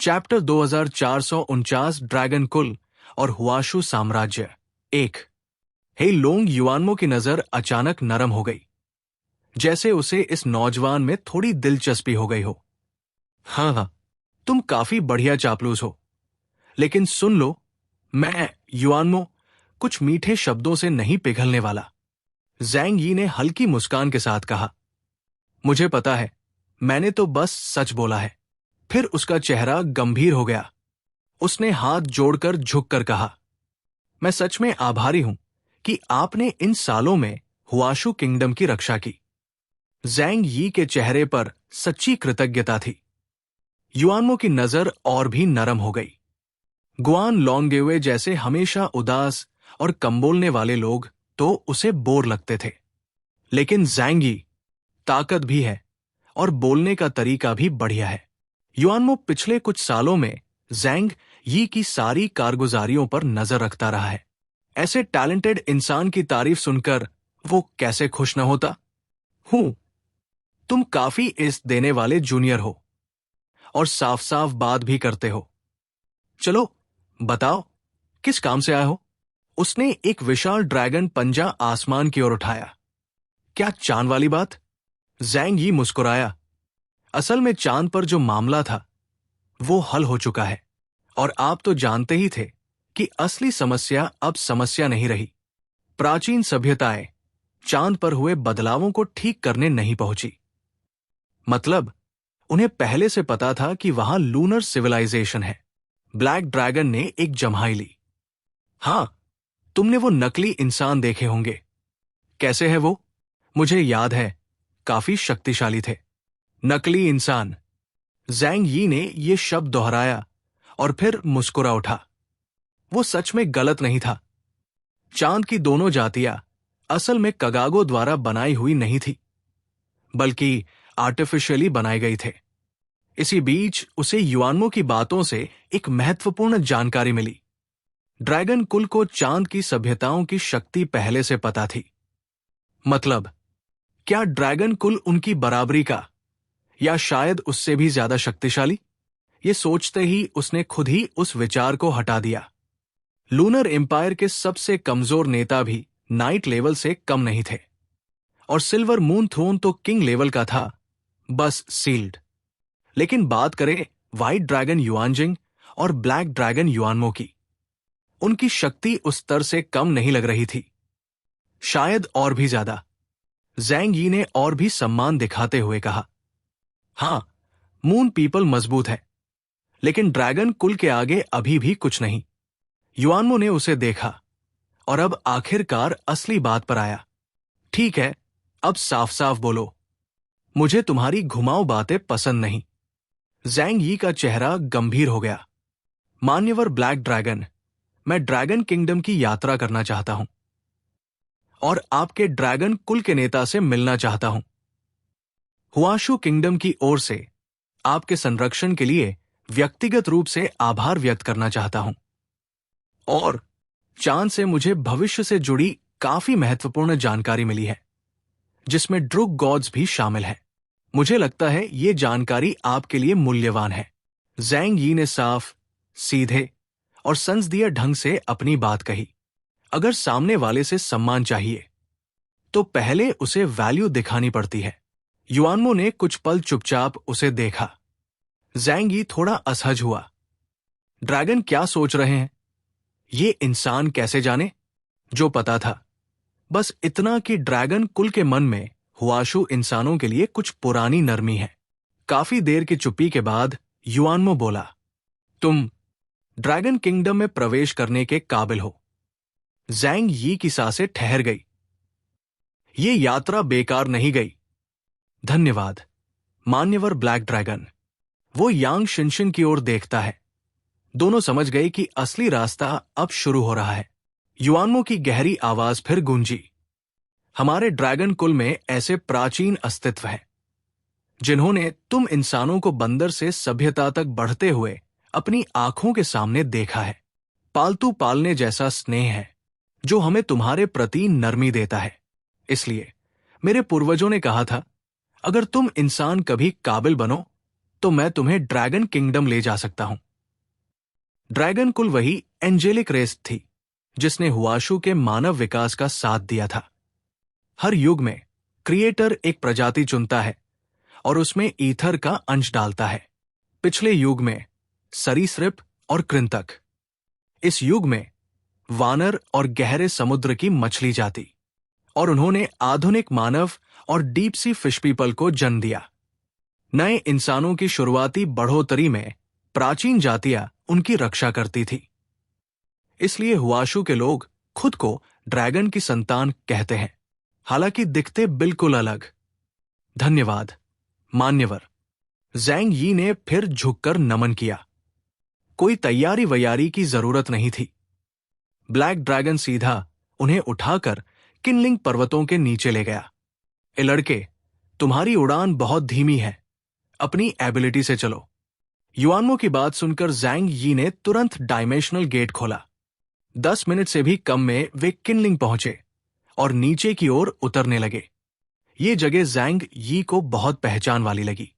Chapter 2449 dragon कुल और हुआशु साम्राज्य। 1। हे लोंग युआनमो की नजर अचानक नरम हो गई, जैसे उसे इस नौजवान में थोड़ी दिलचस्पी हो गई हो। हाँ, तुम काफी बढ़िया चापलूस हो, लेकिन सुन लो, मैं युआनमो कुछ मीठे शब्दों से नहीं पिघलने वाला। ज़ैंग यी ने हल्की मुस्कान के साथ कहा। मुझे पता है, मैंने तो बस सच बोला है। फिर उसका चेहरा गंभीर हो गया। उसने हाथ जोड़कर झुककर कहा, मैं सच में आभारी हूं कि आपने इन सालों में हुआशु किंगडम की रक्षा की। ज़ैंग यी के चेहरे पर सच्ची कृतज्ञता थी। युआनमो की नजर और भी नरम हो गई। गुआन लोंगेवे जैसे हमेशा उदास और कम बोलने वाले लोग तो उसे बोर लगते थे, लेकिन ज़ैंग यी ताकत भी है और बोलने का तरीका भी बढ़िया है। युआनमो पिछले कुछ सालों में ज़ैंग यी की सारी कारगुजारियों पर नजर रखता रहा है। ऐसे टैलेंटेड इंसान की तारीफ सुनकर वो कैसे खुश न होता। हूं, तुम काफी इज्जत देने वाले जूनियर हो और साफ साफ बात भी करते हो। चलो बताओ, किस काम से आए हो? उसने एक विशाल ड्रैगन पंजा आसमान की ओर उठाया। क्या चांद वाली बात? ज़ैंग यी मुस्कुराया। असल में चांद पर जो मामला था वो हल हो चुका है, और आप तो जानते ही थे कि असली समस्या अब समस्या नहीं रही। प्राचीन सभ्यताएं चांद पर हुए बदलावों को ठीक करने नहीं पहुंची। मतलब, उन्हें पहले से पता था कि वहां लूनर सिविलाइजेशन है। ब्लैक ड्रैगन ने एक जम्हाई ली। हां, तुमने वो नकली इंसान देखे होंगे। कैसे है वो? मुझे याद है, काफी शक्तिशाली थे। नकली इंसान। ज़ैंग यी ने यह शब्द दोहराया और फिर मुस्कुरा उठा। वो सच में गलत नहीं था। चांद की दोनों जातियां असल में कगागो द्वारा बनाई हुई नहीं थी, बल्कि आर्टिफिशियली बनाए गई थे। इसी बीच उसे युआनमो की बातों से एक महत्वपूर्ण जानकारी मिली। ड्रैगन कुल को चांद की सभ्यताओं की शक्ति पहले से पता थी। मतलब, क्या ड्रैगन कुल उनकी बराबरी का या शायद उससे भी ज्यादा शक्तिशाली? ये सोचते ही उसने खुद ही उस विचार को हटा दिया। लूनर एम्पायर के सबसे कमजोर नेता भी नाइट लेवल से कम नहीं थे, और सिल्वर मून थ्रोन तो किंग लेवल का था, बस सील्ड। लेकिन बात करें व्हाइट ड्रैगन युआनजिंग और ब्लैक ड्रैगन युआनमो की, उनकी शक्ति उस स्तर से कम नहीं लग रही थी, शायद और भी ज्यादा। ज़ैंग यी ने और भी सम्मान दिखाते हुए कहा, हां, मून पीपल मजबूत है, लेकिन ड्रैगन कुल के आगे अभी भी कुछ नहीं। युआनमो ने उसे देखा और अब आखिरकार असली बात पर आया। ठीक है, अब साफ साफ बोलो, मुझे तुम्हारी घुमाऊ बातें पसंद नहीं। ज़ैंग यी का चेहरा गंभीर हो गया। मान्यवर ब्लैक ड्रैगन, मैं ड्रैगन किंगडम की यात्रा करना चाहता हूं और आपके ड्रैगन कुल के नेता से मिलना चाहता हूं। हुआशु किंगडम की ओर से आपके संरक्षण के लिए व्यक्तिगत रूप से आभार व्यक्त करना चाहता हूं, और चांद से मुझे भविष्य से जुड़ी काफी महत्वपूर्ण जानकारी मिली है, जिसमें ड्रुग गॉड्स भी शामिल है। मुझे लगता है ये जानकारी आपके लिए मूल्यवान है। ज़ैंग यी ने साफ, सीधे और संसदीय ढंग से अपनी बात कही। अगर सामने वाले से सम्मान चाहिए तो पहले उसे वैल्यू दिखानी पड़ती है। युआनमो ने कुछ पल चुपचाप उसे देखा। ज़ैंग यी थोड़ा असहज हुआ। ड्रैगन क्या सोच रहे हैं, ये इंसान कैसे जाने? जो पता था बस इतना कि ड्रैगन कुल के मन में हुआशु इंसानों के लिए कुछ पुरानी नरमी है। काफी देर की चुप्पी के बाद युआनमो बोला, तुम ड्रैगन किंगडम में प्रवेश करने के काबिल हो। ज़ैंग यी की सांसें ठहर गई। ये यात्रा बेकार नहीं गई। धन्यवाद, मान्यवर ब्लैक ड्रैगन। वो यांग शिनशिन की ओर देखता है। दोनों समझ गए कि असली रास्ता अब शुरू हो रहा है। युआनमो की गहरी आवाज फिर गूंजी, हमारे ड्रैगन कुल में ऐसे प्राचीन अस्तित्व हैं जिन्होंने तुम इंसानों को बंदर से सभ्यता तक बढ़ते हुए अपनी आंखों के सामने देखा है। पालतू पालने जैसा स्नेह है जो हमें तुम्हारे प्रति नरमी देता है। इसलिए मेरे पूर्वजों ने कहा था, अगर तुम इंसान कभी काबिल बनो तो मैं तुम्हें ड्रैगन किंगडम ले जा सकता हूं। ड्रैगन कुल वही एंजेलिक रेस थी जिसने हुआशु के मानव विकास का साथ दिया था। हर युग में क्रिएटर एक प्रजाति चुनता है और उसमें ईथर का अंश डालता है। पिछले युग में सरीसृप और कृंतक, इस युग में वानर और गहरे समुद्र की मछली जाति, और उन्होंने आधुनिक मानव और डीप सी फिश पीपल को जन्म दिया। नए इंसानों की शुरुआती बढ़ोतरी में प्राचीन जातियां उनकी रक्षा करती थी। इसलिए हुआशु के लोग खुद को ड्रैगन की संतान कहते हैं, हालांकि दिखते बिल्कुल अलग। धन्यवाद मान्यवर। ज़ैंग यी ने फिर झुककर नमन किया। कोई तैयारी वैयारी की जरूरत नहीं थी। ब्लैक ड्रैगन सीधा उन्हें उठाकर किनलिंग पर्वतों के नीचे ले गया। ए लड़के, तुम्हारी उड़ान बहुत धीमी है, अपनी एबिलिटी से चलो। युआनमो की बात सुनकर ज़ैंग यी ने तुरंत डायमेंशनल गेट खोला। 10 मिनट से भी कम में वे किनलिंग पहुंचे और नीचे की ओर उतरने लगे। ये जगह ज़ैंग यी को बहुत पहचान वाली लगी।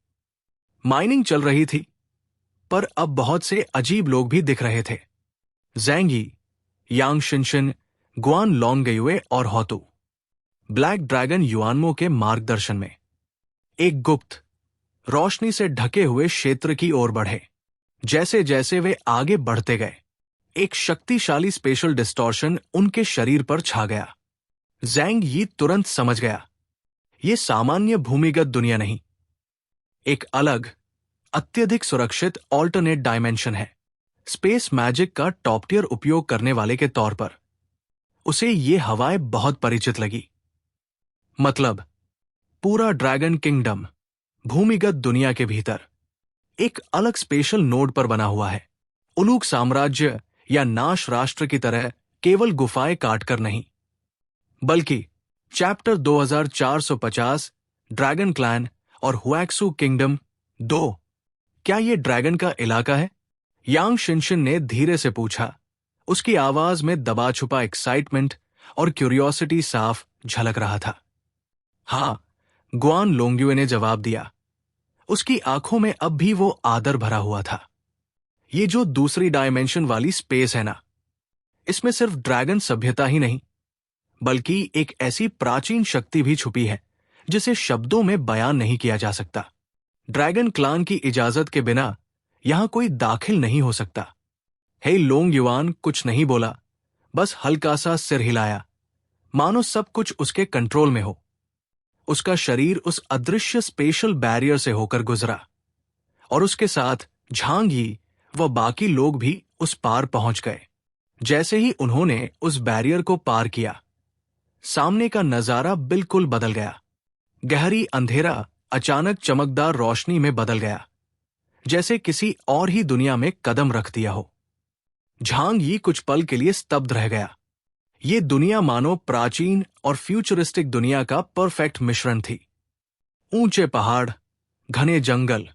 माइनिंग चल रही थी, पर अब बहुत से अजीब लोग भी दिख रहे थे। ज़ैंग यी, यांग शिनशिन, गुआन लोंगगयुए और होतु ब्लैक ड्रैगन युआनमो के मार्गदर्शन में एक गुप्त, रोशनी से ढके हुए क्षेत्र की ओर बढ़े। जैसे जैसे वे आगे बढ़ते गए, एक शक्तिशाली स्पेशल डिस्टॉर्शन उनके शरीर पर छा गया। ज़ैंग यी तुरंत समझ गया, ये सामान्य भूमिगत दुनिया नहीं, एक अलग, अत्यधिक सुरक्षित ऑल्टरनेट डायमेंशन है। स्पेस मैजिक का टॉप टियर उपयोग करने वाले के तौर पर उसे ये हवाएं बहुत परिचित लगी। मतलब, पूरा ड्रैगन किंगडम भूमिगत दुनिया के भीतर एक अलग स्पेशल नोड पर बना हुआ है। उलूक साम्राज्य या नाश राष्ट्र की तरह केवल गुफाएं काटकर नहीं, बल्कि चैप्टर 2450 ड्रैगन क्लैन और हुएक्सू किंगडम 2, क्या ये ड्रैगन का इलाका है? यांग शिनशिन ने धीरे से पूछा। उसकी आवाज में दबा छुपा एक्साइटमेंट और क्यूरियोसिटी साफ झलक रहा था। हाँ, गुआन लोंगयुए ने जवाब दिया। उसकी आंखों में अब भी वो आदर भरा हुआ था। ये जो दूसरी डायमेंशन वाली स्पेस है ना, इसमें सिर्फ ड्रैगन सभ्यता ही नहीं, बल्कि एक ऐसी प्राचीन शक्ति भी छुपी है जिसे शब्दों में बयान नहीं किया जा सकता। ड्रैगन क्लान की इजाजत के बिना यहां कोई दाखिल नहीं हो सकता। हे लोंग युआन कुछ नहीं बोला, बस हल्का सा सिर हिलाया, मानो सब कुछ उसके कंट्रोल में हो। उसका शरीर उस अदृश्य स्पेशल बैरियर से होकर गुजरा और उसके साथ झांग यी व बाकी लोग भी उस पार पहुंच गए। जैसे ही उन्होंने उस बैरियर को पार किया, सामने का नजारा बिल्कुल बदल गया। गहरी अंधेरा अचानक चमकदार रोशनी में बदल गया, जैसे किसी और ही दुनिया में कदम रख दिया हो। झांग यी कुछ पल के लिए स्तब्ध रह गया। ये दुनिया मानो प्राचीन और फ्यूचरिस्टिक दुनिया का परफेक्ट मिश्रण थी। ऊंचे पहाड़, घने जंगल,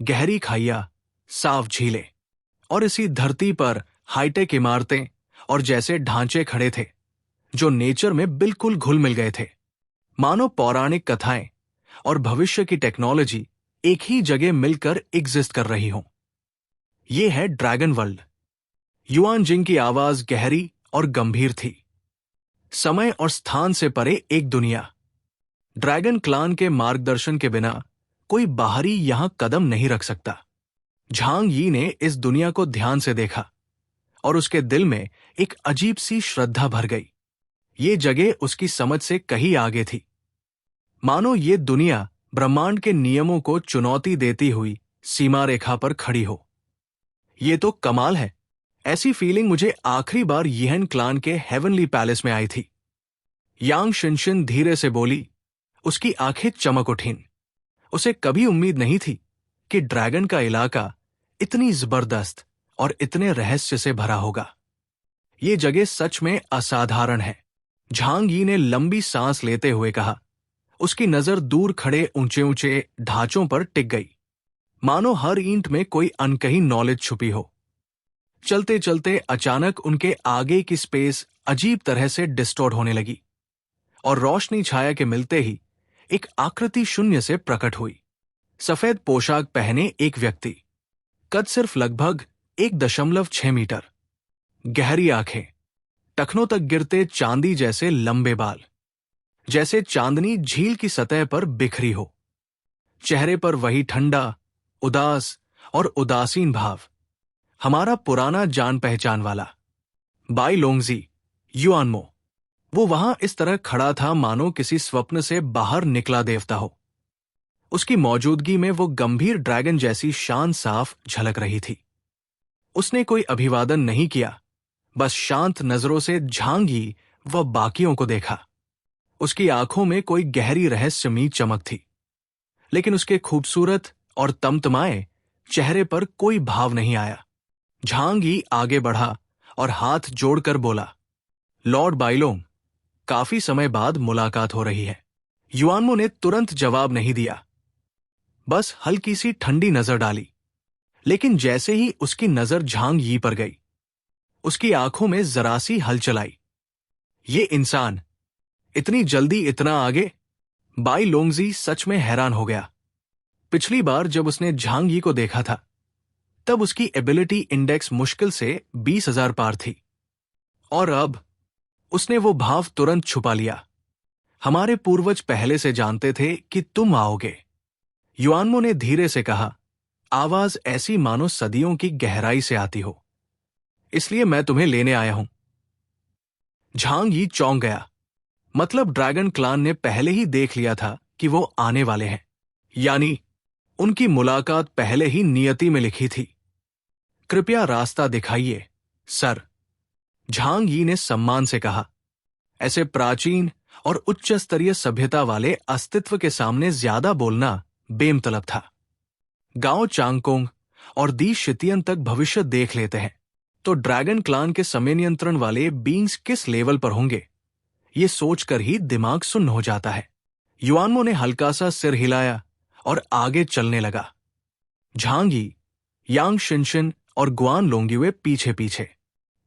गहरी खाइयां, साफ झीलें, और इसी धरती पर हाईटेक इमारतें और जैसे ढांचे खड़े थे जो नेचर में बिल्कुल घुल मिल गए थे। मानो पौराणिक कथाएं और भविष्य की टेक्नोलॉजी एक ही जगह मिलकर एग्जिस्ट कर रही हों। ये है ड्रैगन वर्ल्ड। युआन जिंग की आवाज गहरी और गंभीर थी। समय और स्थान से परे एक दुनिया। ड्रैगन क्लान के मार्गदर्शन के बिना कोई बाहरी यहां कदम नहीं रख सकता। झांग यी ने इस दुनिया को ध्यान से देखा और उसके दिल में एक अजीब सी श्रद्धा भर गई। ये जगह उसकी समझ से कहीं आगे थी, मानो ये दुनिया ब्रह्मांड के नियमों को चुनौती देती हुई सीमा रेखा पर खड़ी हो। ये तो कमाल है। ऐसी फीलिंग मुझे आखिरी बार यिहेन क्लान के हेवनली पैलेस में आई थी। यांग शिनशिन धीरे से बोली। उसकी आंखें चमक उठीं। उसे कभी उम्मीद नहीं थी कि ड्रैगन का इलाका इतनी जबरदस्त और इतने रहस्य से भरा होगा। ये जगह सच में असाधारण है। झांग यी ने लंबी सांस लेते हुए कहा। उसकी नजर दूर खड़े ऊंचे ऊंचे ढांचों पर टिक गई, मानो हर ईंट में कोई अनकही नॉलेज छुपी हो। चलते चलते अचानक उनके आगे की स्पेस अजीब तरह से डिस्टॉर्ट होने लगी और रोशनी छाया के मिलते ही एक आकृति शून्य से प्रकट हुई। सफेद पोशाक पहने एक व्यक्ति, कद सिर्फ लगभग 1.6 मीटर, गहरी आंखें, टखनों तक गिरते चांदी जैसे लंबे बाल, जैसे चांदनी झील की सतह पर बिखरी हो। चेहरे पर वही ठंडा, उदास और उदासीन भाव, हमारा पुराना जान पहचान वाला बाई लोंगजी, युआनमो। वो वहां इस तरह खड़ा था मानो किसी स्वप्न से बाहर निकला देवता हो। उसकी मौजूदगी में वो गंभीर ड्रैगन जैसी शान साफ झलक रही थी। उसने कोई अभिवादन नहीं किया, बस शांत नजरों से झांकी व बाकियों को देखा। उसकी आंखों में कोई गहरी रहस्यमयी चमक थी, लेकिन उसके खूबसूरत और तमतमाए चेहरे पर कोई भाव नहीं आया। झांगी आगे बढ़ा और हाथ जोड़कर बोला, लॉर्ड बाइलोंग, काफी समय बाद मुलाकात हो रही है। युआनमो ने तुरंत जवाब नहीं दिया, बस हल्की सी ठंडी नजर डाली। लेकिन जैसे ही उसकी नजर झांग यी पर गई, उसकी आंखों में जरा सी हलचल आई। ये इंसान इतनी जल्दी इतना आगे? बाई लोंगजी सच में हैरान हो गया। पिछली बार जब उसने झांग यी को देखा था, तब उसकी एबिलिटी इंडेक्स मुश्किल से 20,000 पार थी, और अब उसने वो भाव तुरंत छुपा लिया। हमारे पूर्वज पहले से जानते थे कि तुम आओगे, युआनमो ने धीरे से कहा, आवाज ऐसी मानो सदियों की गहराई से आती हो। इसलिए मैं तुम्हें लेने आया हूं। झांग यी चौंक गया। मतलब ड्रैगन क्लान ने पहले ही देख लिया था कि वो आने वाले हैं, यानी उनकी मुलाकात पहले ही नियति में लिखी थी। कृपया रास्ता दिखाइए, सर, झांग यी ने सम्मान से कहा। ऐसे प्राचीन और उच्च स्तरीय सभ्यता वाले अस्तित्व के सामने ज्यादा बोलना बेमतलब था। गांव चांगकोंग और दी शितियन तक भविष्य देख लेते हैं, तो ड्रैगन क्लान के समय नियंत्रण वाले बींग्स किस लेवल पर होंगे, ये सोचकर ही दिमाग सुन्न हो जाता है। युआनमो ने हल्का सा सिर हिलाया और आगे चलने लगा। झांग यी, यांग शिनशिन और गुआन लोंगयुए पीछे पीछे।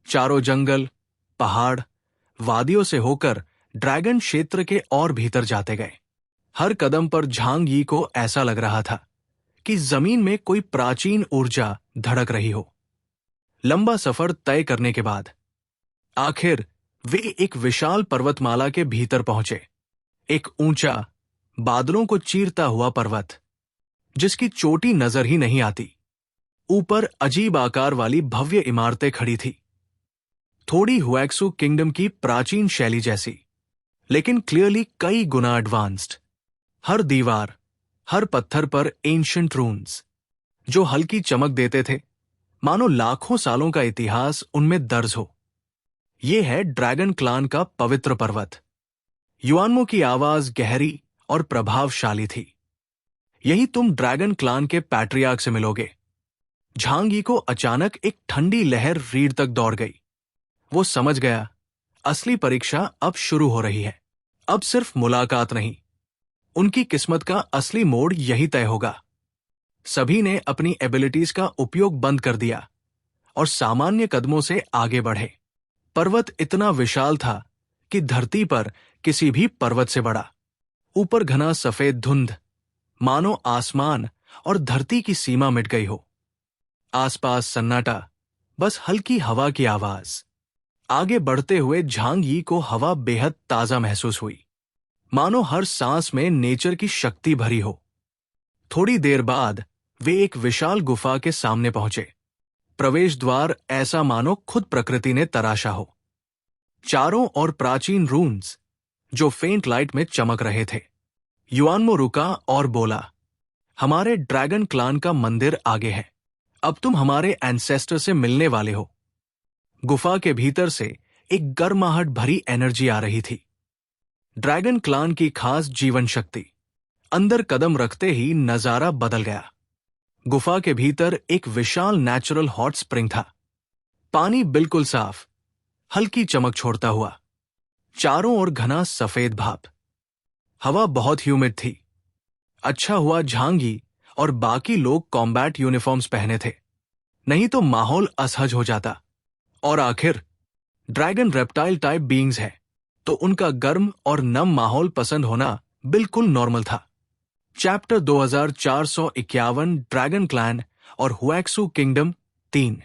चारों जंगल, पहाड़, वादियों से होकर ड्रैगन क्षेत्र के और भीतर जाते गए। हर कदम पर झांग यी को ऐसा लग रहा था कि जमीन में कोई प्राचीन ऊर्जा धड़क रही हो। लंबा सफर तय करने के बाद आखिर वे एक विशाल पर्वतमाला के भीतर पहुंचे। एक ऊंचा, बादलों को चीरता हुआ पर्वत, जिसकी चोटी नजर ही नहीं आती। ऊपर अजीब आकार वाली भव्य इमारतें खड़ी थी, थोड़ी हुएक्सू किंगडम की प्राचीन शैली जैसी, लेकिन क्लियरली कई गुना एडवांस्ड। हर दीवार, हर पत्थर पर एंशिएंट रून्स, जो हल्की चमक देते थे, मानो लाखों सालों का इतिहास उनमें दर्ज हो। यह है ड्रैगन क्लान का पवित्र पर्वत। युआनमो की आवाज गहरी और प्रभावशाली थी। यही तुम ड्रैगन क्लान के पैट्रियार्क से मिलोगे। झांग यी को अचानक एक ठंडी लहर रीढ़ तक दौड़ गई। वो समझ गया, असली परीक्षा अब शुरू हो रही है। अब सिर्फ मुलाकात नहीं, उनकी किस्मत का असली मोड़ यही तय होगा। सभी ने अपनी एबिलिटीज का उपयोग बंद कर दिया और सामान्य कदमों से आगे बढ़े। पर्वत इतना विशाल था कि धरती पर किसी भी पर्वत से बड़ा। ऊपर घना सफेद धुंध, मानो आसमान और धरती की सीमा मिट गई हो। आसपास सन्नाटा, बस हल्की हवा की आवाज। आगे बढ़ते हुए झांग यी को हवा बेहद ताजा महसूस हुई, मानो हर सांस में नेचर की शक्ति भरी हो। थोड़ी देर बाद वे एक विशाल गुफा के सामने पहुंचे। प्रवेश द्वार ऐसा मानो खुद प्रकृति ने तराशा हो। चारों ओर प्राचीन रून्स जो फेंट लाइट में चमक रहे थे। युआनमो रुका और बोला, हमारे ड्रैगन क्लान का मंदिर आगे है। अब तुम हमारे एंसेस्टर से मिलने वाले हो। गुफा के भीतर से एक गर्माहट भरी एनर्जी आ रही थी, ड्रैगन क्लान की खास जीवन शक्ति। अंदर कदम रखते ही नजारा बदल गया। गुफा के भीतर एक विशाल नेचुरल हॉट स्प्रिंग था। पानी बिल्कुल साफ, हल्की चमक छोड़ता हुआ, चारों ओर घना सफेद भाप। हवा बहुत ह्यूमिड थी। अच्छा हुआ झांग यी और बाकी लोग कॉम्बैट यूनिफॉर्म्स पहने थे, नहीं तो माहौल असहज हो जाता। और आखिर ड्रैगन रेप्टाइल टाइप बीइंग्स है, तो उनका गर्म और नम माहौल पसंद होना बिल्कुल नॉर्मल था। चैप्टर 2451 ड्रैगन क्लैन और हुएक्सू किंगडम 3।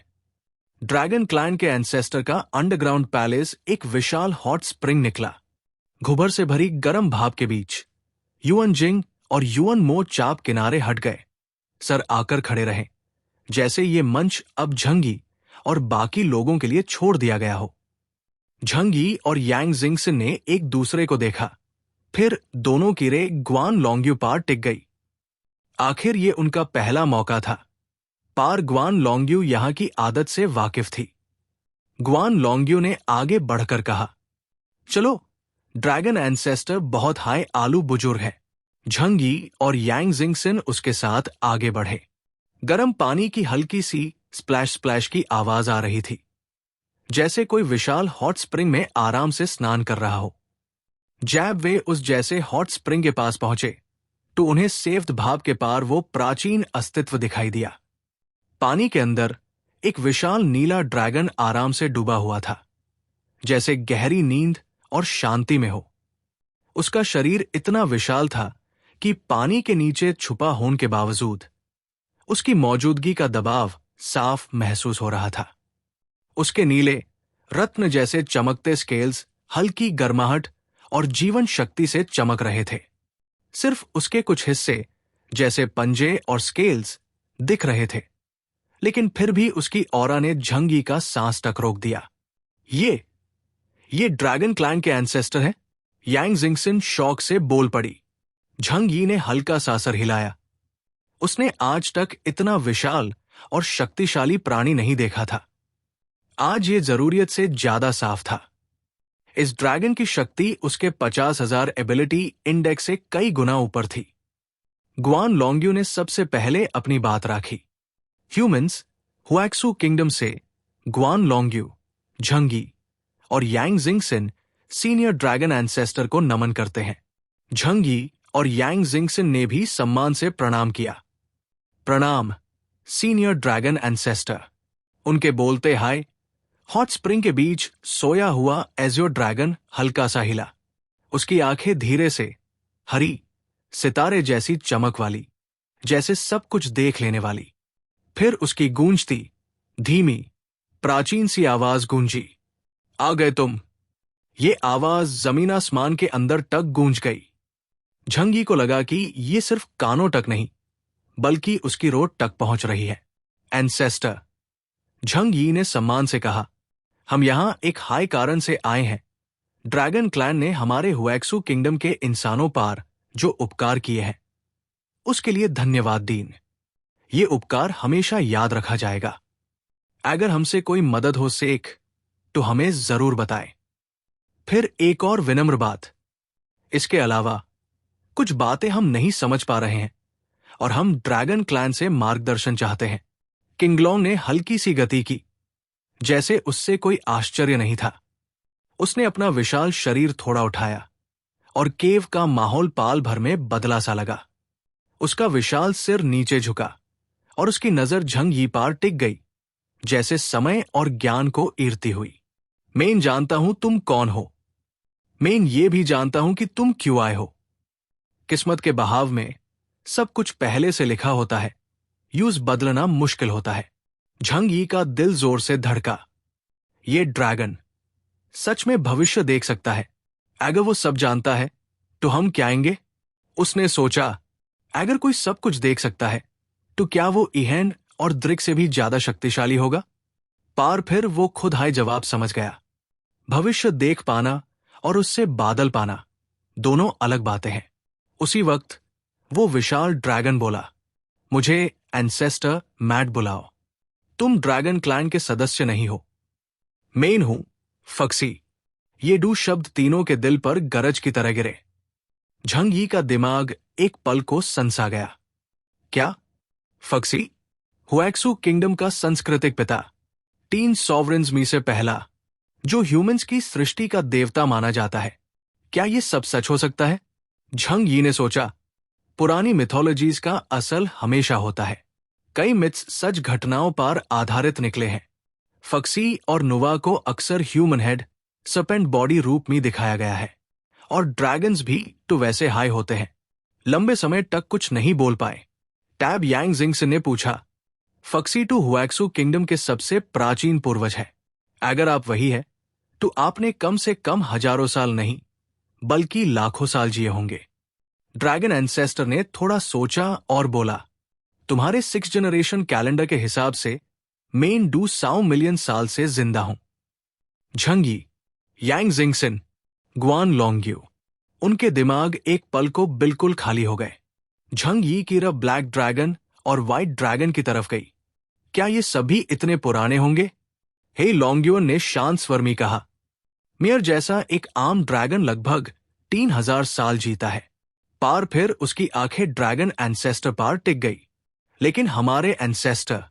ड्रैगन क्लैन के एंसेस्टर का अंडरग्राउंड पैलेस एक विशाल हॉट स्प्रिंग निकला। घुबर से भरी गर्म भाप के बीच युअन जिंग और युअन मो चाप किनारे हट गए, सर आकर खड़े रहे, जैसे ये मंच अब झंगी और बाकी लोगों के लिए छोड़ दिया गया हो। झंगी और यांग जिंगसन ने एक दूसरे को देखा, फिर दोनों की रे ग्वान लोंग्यू पार टिक गई। आखिर ये उनका पहला मौका था। पार ग्वान लोंग्यू यहां की आदत से वाकिफ थी। ग्वान लोंग्यू ने आगे बढ़कर कहा, चलो, ड्रैगन एंसेस्टर बहुत हाई आलू बुजुर्ग है। झंगी और यांग जिंगसन उसके साथ आगे बढ़े। गर्म पानी की हल्की सी स्प्लैश स्प्लैश की आवाज आ रही थी, जैसे कोई विशाल हॉट स्प्रिंग में आराम से स्नान कर रहा हो। जैब वे उस जैसे हॉट स्प्रिंग के पास पहुंचे तो उन्हें सेव्ड भाप के पार वो प्राचीन अस्तित्व दिखाई दिया। पानी के अंदर एक विशाल नीला ड्रैगन आराम से डूबा हुआ था, जैसे गहरी नींद और शांति में हो। उसका शरीर इतना विशाल था कि पानी के नीचे छुपा होने के बावजूद उसकी मौजूदगी का दबाव साफ महसूस हो रहा था। उसके नीले रत्न जैसे चमकते स्केल्स हल्की गर्माहट और जीवन शक्ति से चमक रहे थे। सिर्फ उसके कुछ हिस्से जैसे पंजे और स्केल्स दिख रहे थे, लेकिन फिर भी उसकी ऑरा ने झंगी का सांस तक रोक दिया। ये ड्रैगन क्लैन के एंसेस्टर हैं? यांग जिंगसन शौक से बोल पड़ी। झंगी ने हल्का सा सर हिलाया। उसने आज तक इतना विशाल और शक्तिशाली प्राणी नहीं देखा था। आज ये जरूरियत से ज्यादा साफ था। इस ड्रैगन की शक्ति उसके 50,000 एबिलिटी इंडेक्स से कई गुना ऊपर थी। ग्वान लोंग्यू ने सबसे पहले अपनी बात राखी। ह्यूमंस हुएक्सू किंगडम से ग्वान लोंग्यू, झंगी और यांग जिंगसन सीनियर ड्रैगन एंसेस्टर को नमन करते हैं। झंगी और यांग जिंगसन ने भी सम्मान से प्रणाम किया। प्रणाम, सीनियर ड्रैगन एंसेस्टर। उनके बोलते हाय हॉट स्प्रिंग के बीच सोया हुआ एज़्योर ड्रैगन हल्का सा हिला। उसकी आंखें धीरे से हरी, सितारे जैसी चमक वाली, जैसे सब कुछ देख लेने वाली। फिर उसकी गूंजती धीमी प्राचीन सी आवाज गूंजी, आ गए तुम। ये आवाज जमीन आसमान के अंदर तक गूंज गई। झंगी को लगा कि ये सिर्फ कानों तक नहीं, बल्कि उसकी रोड तक पहुंच रही है। एंसेस्टर, झंगी ने सम्मान से कहा, हम यहां एक हाई कारण से आए हैं। ड्रैगन क्लैन ने हमारे हुएक्सू किंगडम के इंसानों पर जो उपकार किए हैं, उसके लिए धन्यवाद दीन। ये उपकार हमेशा याद रखा जाएगा। अगर हमसे कोई मदद हो सेख, तो हमें जरूर बताएं। फिर एक और विनम्र बात, इसके अलावा कुछ बातें हम नहीं समझ पा रहे हैं और हम ड्रैगन क्लैन से मार्गदर्शन चाहते हैं। किंगलोंग ने हल्की सी गति की, जैसे उससे कोई आश्चर्य नहीं था। उसने अपना विशाल शरीर थोड़ा उठाया और केव का माहौल पाल भर में बदला सा लगा। उसका विशाल सिर नीचे झुका और उसकी नजर झंगी पार टिक गई, जैसे समय और ज्ञान को ईरती हुई। मैं जानता हूं तुम कौन हो। मैं ये भी जानता हूं कि तुम क्यों आए हो। किस्मत के बहाव में सब कुछ पहले से लिखा होता है, यूज बदलना मुश्किल होता है। झंगी का दिल जोर से धड़का। ये ड्रैगन सच में भविष्य देख सकता है। अगर वो सब जानता है तो हम क्या आएंगे? उसने सोचा, अगर कोई सब कुछ देख सकता है तो क्या वो इहेन और द्रिक से भी ज्यादा शक्तिशाली होगा? पार फिर वो खुद हाय जवाब समझ गया। भविष्य देख पाना और उससे बादल पाना दोनों अलग बातें हैं। उसी वक्त वो विशाल ड्रैगन बोला, मुझे एंसेस्टर मैट बुलाओ। तुम ड्रैगन क्लैन के सदस्य नहीं हो। मैं हूं फक्सी। ये दो शब्द तीनों के दिल पर गरज की तरह गिरे। झंगी का दिमाग एक पल को सनसा गया। क्या? फक्सी? हुएक्सू किंगडम का सांस्कृतिक पिता, 3 सॉवरेन्स में से पहला, जो ह्यूमंस की सृष्टि का देवता माना जाता है। क्या ये सब सच हो सकता है? झंगी ने सोचा, पुरानी मिथोलॉजीज का असल हमेशा होता है। कई मिथ्स सच घटनाओं पर आधारित निकले हैं। फक्सी और नुवा को अक्सर ह्यूमन हेड, सर्पेंट बॉडी रूप में दिखाया गया है, और ड्रैगन्स भी तो वैसे हाई होते हैं। लंबे समय तक कुछ नहीं बोल पाए। टैब यांग जिंगसन ने पूछा, फक्सीटू हुएक्सू किंगडम के सबसे प्राचीन पूर्वज है। अगर आप वही है तो आपने कम से कम हजारों साल नहीं बल्कि लाखों साल जिए होंगे। ड्रैगन एंसेस्टर ने थोड़ा सोचा और बोला, तुम्हारे 6 जनरेशन कैलेंडर के हिसाब से मेन डू 100 मिलियन साल से जिंदा हूं। झंगी, यांग जिंगसन, ग्वान लोंग्यू, उनके दिमाग एक पल को बिल्कुल खाली हो गए। झंग यी की रब ब्लैक ड्रैगन और व्हाइट ड्रैगन की तरफ गई। क्या ये सभी इतने पुराने होंगे? हे लोंग्युन ने शांत स्वर में कहा, मेयर जैसा एक आम ड्रैगन लगभग 3000 साल जीता है। पार फिर उसकी आंखें ड्रैगन एंसेस्टर पार टिक गई। लेकिन हमारे एंसेस्टर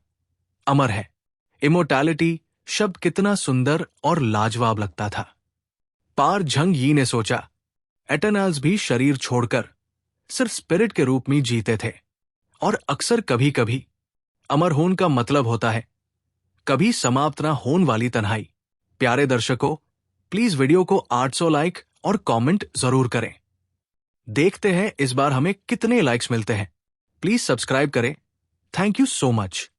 अमर है। इमोर्टैलिटी शब्द कितना सुंदर और लाजवाब लगता था। पार झंग यी ने सोचा, एटर्नल्स भी शरीर छोड़कर सिर्फ स्पिरिट के रूप में जीते थे, और अक्सर कभी कभी अमर होने का मतलब होता है कभी समाप्त ना होने वाली तन्हाई। प्यारे दर्शकों, प्लीज वीडियो को 800 लाइक और कमेंट जरूर करें। देखते हैं इस बार हमें कितने लाइक्स मिलते हैं। प्लीज सब्सक्राइब करें। Thank you so much.